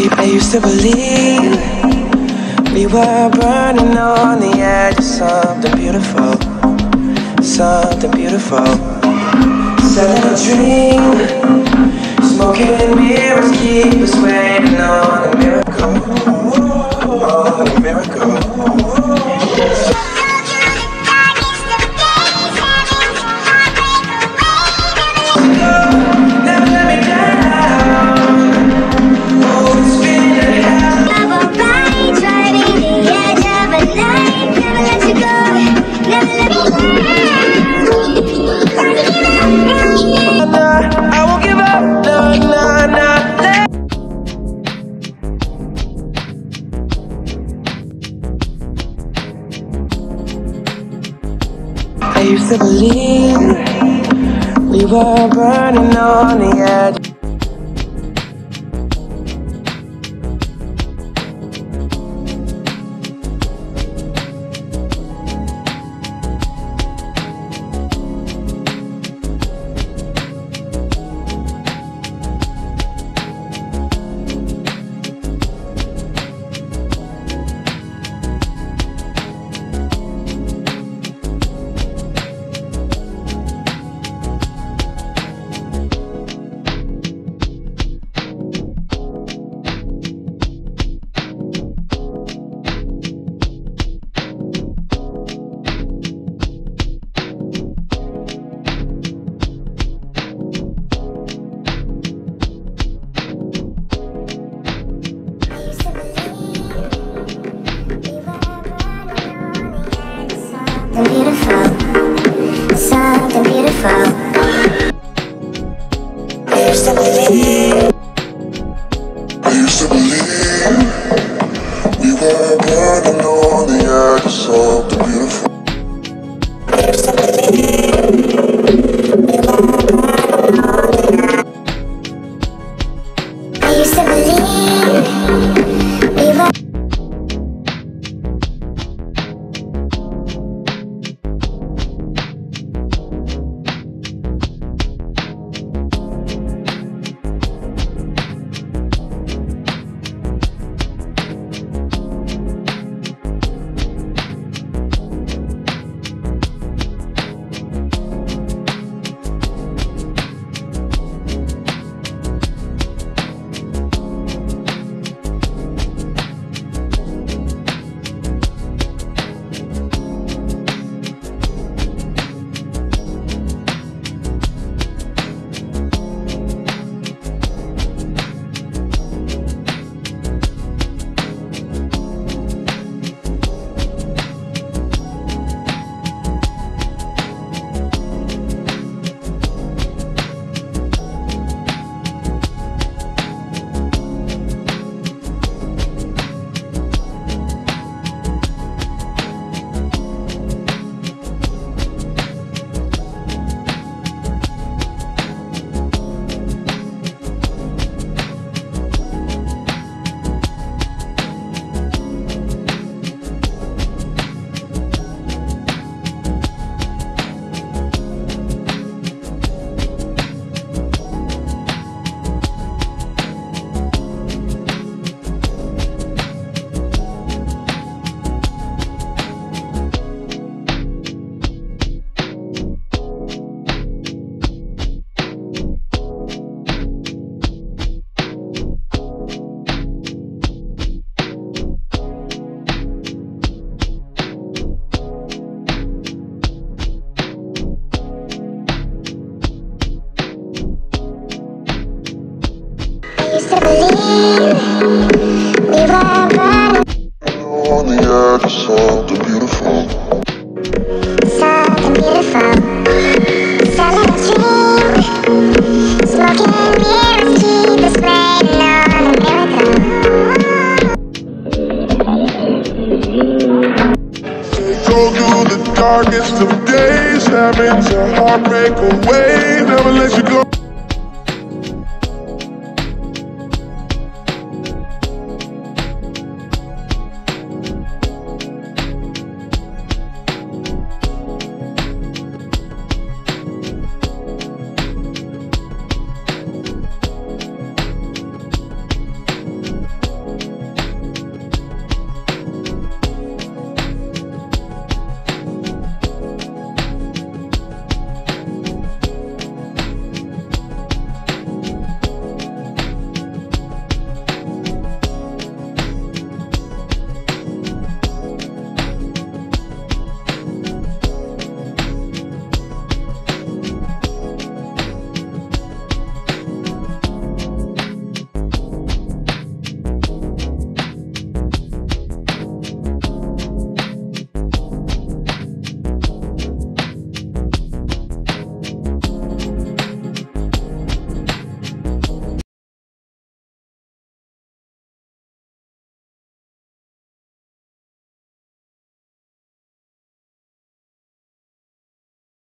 I used to believe we were burning on the edge of something beautiful, something beautiful. Selling a dream, smoking mirrors keep us waiting on a miracle, on a miracle. I used to believe we were burning on the edge. Something beautiful. I used to believe we were burning on the edge of something beautiful. I used to believe we were burning on the edge. I used to believe we were. Used to believe we were burning on the edge of something beautiful. something beautiful. Selling a dream, smoking mirrors keep us waiting on a miracle. Go through the darkest of days, having to heartbreak away, never let you go.